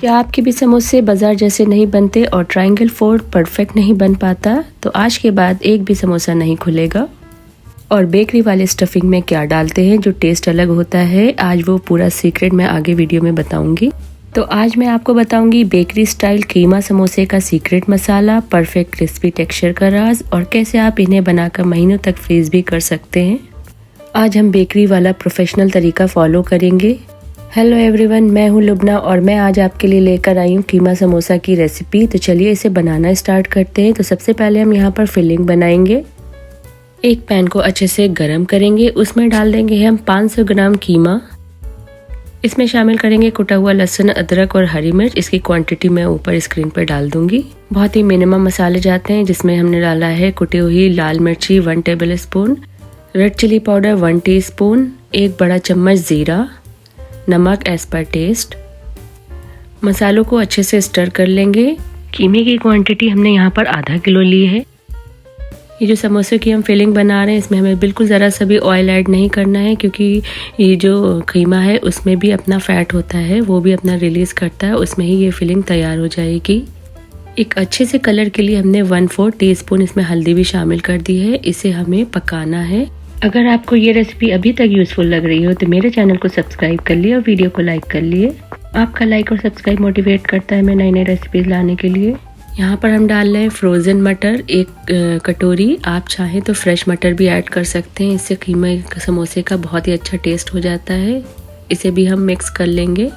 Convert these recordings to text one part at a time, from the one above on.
क्या आपके भी समोसे बाजार जैसे नहीं बनते और ट्रायंगल फोल्ड परफेक्ट नहीं बन पाता? तो आज के बाद एक भी समोसा नहीं खुलेगा। और बेकरी वाले स्टफिंग में क्या डालते हैं जो टेस्ट अलग होता है, आज वो पूरा सीक्रेट मैं आगे वीडियो में बताऊंगी। तो आज मैं आपको बताऊंगी बेकरी स्टाइल कीमा समोसे का सीक्रेट मसाला, परफेक्ट क्रिस्पी टेक्सचर का राज और कैसे आप इन्हें बनाकर महीनों तक फ्रीज भी कर सकते हैं। आज हम बेकरी वाला प्रोफेशनल तरीका फॉलो करेंगे। हेलो एवरीवन, मैं हूं लुबना और मैं आज आपके लिए लेकर आई हूं कीमा समोसा की रेसिपी। तो चलिए इसे बनाना स्टार्ट करते हैं। तो सबसे पहले हम यहाँ पर फिलिंग बनाएंगे। एक पैन को अच्छे से गरम करेंगे, उसमें डाल देंगे हम 500 ग्राम कीमा। इसमें शामिल करेंगे कुटा हुआ लहसुन, अदरक और हरी मिर्च। इसकी क्वांटिटी मैं ऊपर स्क्रीन पर डाल दूंगी। बहुत ही मिनिमम मसाले जाते हैं, जिसमें हमने डाला है कुटी हुई लाल मिर्ची 1 tablespoon, red chilli powder 1 teaspoon, 1 बड़ा चम्मच जीरा, नमक एज पर टेस्ट। मसालों को अच्छे से स्टर कर लेंगे। कीमे की क्वांटिटी हमने यहाँ पर आधा किलो ली है। ये जो समोसे की हम फिलिंग बना रहे हैं, इसमें हमें बिल्कुल ज़रा सा भी ऑयल ऐड नहीं करना है, क्योंकि ये जो कीमा है उसमें भी अपना फैट होता है, वो भी अपना रिलीज़ करता है, उसमें ही ये फिलिंग तैयार हो जाएगी। एक अच्छे से कलर के लिए हमने 1/4 टीस्पून इसमें हल्दी भी शामिल कर दी है। इसे हमें पकाना है। अगर आपको ये रेसिपी अभी तक यूजफुल लग रही हो तो मेरे चैनल को सब्सक्राइब कर लिए और वीडियो को लाइक कर लिए। आपका लाइक और सब्सक्राइब मोटिवेट करता है मैं नई नई रेसिपीज लाने के लिए। यहाँ पर हम डाल रहे हैं फ्रोज़न मटर 1 कटोरी। आप चाहें तो फ्रेश मटर भी ऐड कर सकते हैं, इससे कीमा समोसे का बहुत ही अच्छा टेस्ट हो जाता है। इसे भी हम मिक्स कर लेंगे।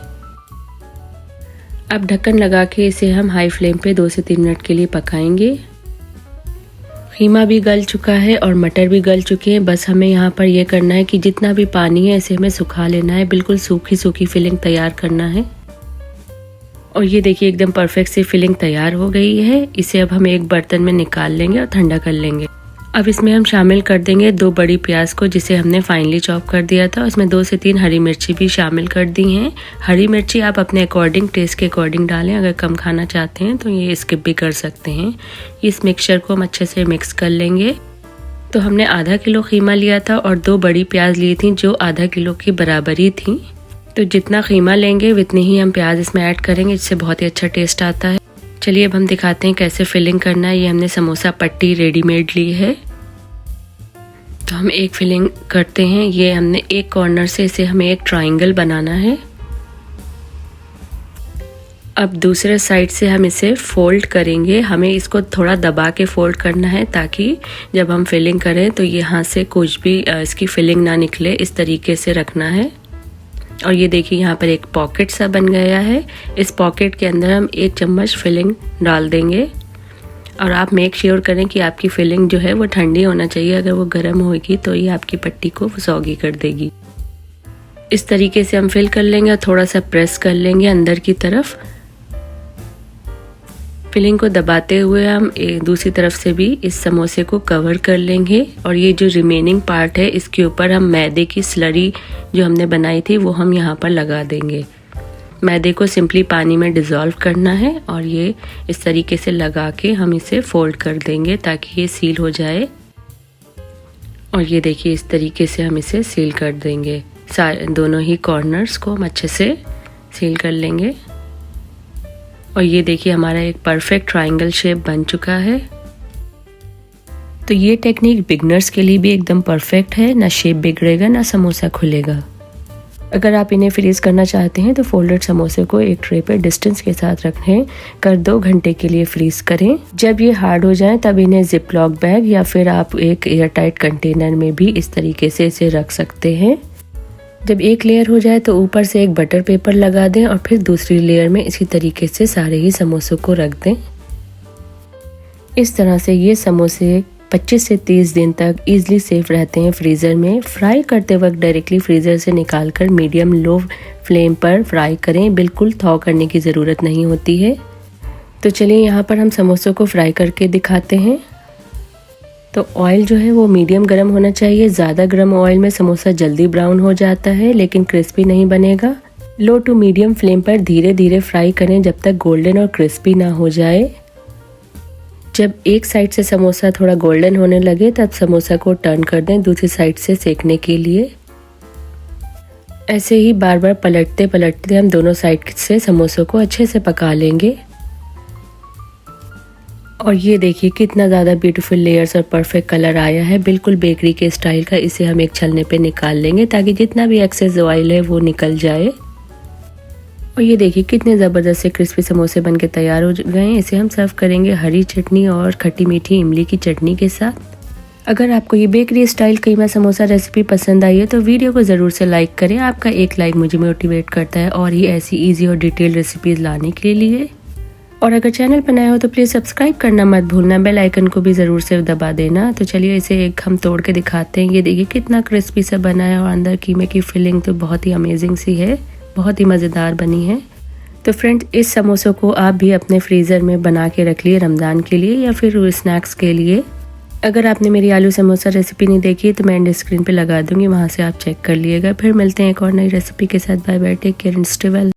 अब ढक्कन लगा के इसे हम हाई फ्लेम पे 2 से 3 मिनट के लिए पकाएंगे। कीमा भी गल चुका है और मटर भी गल चुके हैं। बस हमें यहाँ पर यह करना है कि जितना भी पानी है इसे हमें सुखा लेना है। बिल्कुल सूखी सूखी फिलिंग तैयार करना है। और ये देखिए एकदम परफेक्ट सी फिलिंग तैयार हो गई है। इसे अब हम एक बर्तन में निकाल लेंगे और ठंडा कर लेंगे। अब इसमें हम शामिल कर देंगे 2 बड़ी प्याज को, जिसे हमने फाइनली चॉप कर दिया था। उसमें 2 से 3 हरी मिर्ची भी शामिल कर दी हैं। हरी मिर्ची आप अपने अकॉर्डिंग, टेस्ट के अकॉर्डिंग डालें। अगर कम खाना चाहते हैं तो ये स्किप भी कर सकते हैं। इस मिक्सचर को हम अच्छे से मिक्स कर लेंगे। तो हमने आधा किलो कीमा लिया था और 2 बड़ी प्याज ली थी जो आधा किलो की बराबरी थी। तो जितना कीमा लेंगे उतनी ही हम प्याज इसमें ऐड करेंगे, जिससे बहुत ही अच्छा टेस्ट आता है। चलिए अब हम दिखाते हैं कैसे फिलिंग करना है। ये हमने समोसा पट्टी रेडीमेड ली है। तो हम एक फिलिंग करते हैं। ये हमने एक कॉर्नर से इसे हमें एक ट्रायंगल बनाना है। अब दूसरे साइड से हम इसे फोल्ड करेंगे। हमें इसको थोड़ा दबा के फोल्ड करना है, ताकि जब हम फिलिंग करें तो यहाँ से कुछ भी इसकी फिलिंग ना निकले। इस तरीके से रखना है। और ये देखिए यहाँ पर एक पॉकेट सा बन गया है। इस पॉकेट के अंदर हम 1 चम्मच फिलिंग डाल देंगे। और आप मेक श्योर करें कि आपकी फिलिंग जो है वो ठंडी होना चाहिए। अगर वो गर्म होगी तो ये आपकी पट्टी को सौगी कर देगी। इस तरीके से हम फिल कर लेंगे और थोड़ा सा प्रेस कर लेंगे अंदर की तरफ। फिलिंग को दबाते हुए हम दूसरी तरफ से भी इस समोसे को कवर कर लेंगे। और ये जो रिमेनिंग पार्ट है, इसके ऊपर हम मैदे की स्लरी जो हमने बनाई थी वो हम यहाँ पर लगा देंगे। मैदे को सिंपली पानी में डिज़ोल्व करना है और ये इस तरीके से लगा के हम इसे फोल्ड कर देंगे ताकि ये सील हो जाए। और ये देखिए इस तरीके से हम इसे सील कर देंगे। दोनों ही कॉर्नर्स को हम अच्छे से सील कर लेंगे। और ये देखिए हमारा एक परफेक्ट ट्रायंगल शेप बन चुका है। तो ये टेक्निक बिगनर्स के लिए भी एकदम परफेक्ट है। ना शेप बिगड़ेगा ना समोसा खुलेगा। अगर आप इन्हें फ्रीज करना चाहते हैं तो फोल्डेड समोसे को एक ट्रे पर डिस्टेंस के साथ रखने कर 2 घंटे के लिए फ्रीज करें। जब ये हार्ड हो जाए तब इन्हें जिप लॉक बैग या फिर आप एक एयर टाइट कंटेनर में भी इस तरीके से इसे रख सकते हैं। जब एक लेयर हो जाए तो ऊपर से एक बटर पेपर लगा दें और फिर दूसरी लेयर में इसी तरीके से सारे ही समोसों को रख दें। इस तरह से ये समोसे 25 से 30 दिन तक इजीली सेफ रहते हैं फ्रीज़र में। फ्राई करते वक्त डायरेक्टली फ्रीज़र से निकालकर मीडियम लो फ्लेम पर फ्राई करें। बिल्कुल थॉ करने की ज़रूरत नहीं होती है। तो चलिए यहाँ पर हम समोसों को फ्राई करके दिखाते हैं। तो ऑयल जो है वो मीडियम गर्म होना चाहिए। ज़्यादा गर्म ऑयल में समोसा जल्दी ब्राउन हो जाता है लेकिन क्रिस्पी नहीं बनेगा। लो टू मीडियम फ्लेम पर धीरे धीरे फ्राई करें जब तक गोल्डन और क्रिस्पी ना हो जाए। जब एक साइड से समोसा थोड़ा गोल्डन होने लगे तब समोसा को टर्न कर दें दूसरी साइड से सेकने के लिए। ऐसे ही बार बार पलटते पलटते हम दोनों साइड से समोसों को अच्छे से पका लेंगे। और ये देखिए कितना ज़्यादा ब्यूटीफुल लेयर्स और परफेक्ट कलर आया है, बिल्कुल बेकरी के स्टाइल का। इसे हम एक छलने पे निकाल लेंगे ताकि जितना भी एक्सेस ऑयल है वो निकल जाए। और ये देखिए कितने ज़बरदस्त से क्रिस्पी समोसे बनके तैयार हो गए हैं। इसे हम सर्व करेंगे हरी चटनी और खट्टी मीठी इमली की चटनी के साथ। अगर आपको ये bakery style keema samosa recipe पसंद आई है तो वीडियो को ज़रूर से लाइक करें। आपका एक लाइक मुझे मोटिवेट करता है और ही ऐसी ईजी और डिटेल रेसिपीज़ लाने के लिए। और अगर चैनल पर नया हो तो प्लीज़ सब्सक्राइब करना मत भूलना, बेल आइकन को भी ज़रूर से दबा देना। तो चलिए इसे एक हम तोड़ के दिखाते हैं। ये देखिए कितना क्रिस्पी सा बना है और अंदर कीमे की फिलिंग तो बहुत ही अमेजिंग सी है, बहुत ही मज़ेदार बनी है। तो फ्रेंड्स, इस समोसों को आप भी अपने फ्रीज़र में बना के रख लिए रमज़ान के लिए या फिर स्नैक्स के लिए। अगर आपने मेरी आलू समोसा रेसिपी नहीं देखी है तो मैं एंड स्क्रीन पे लगा दूंगी, वहाँ से आप चेक कर लिएगा। फिर मिलते हैं एक और नई रेसिपी के साथ। Bye bye, take care and stay well.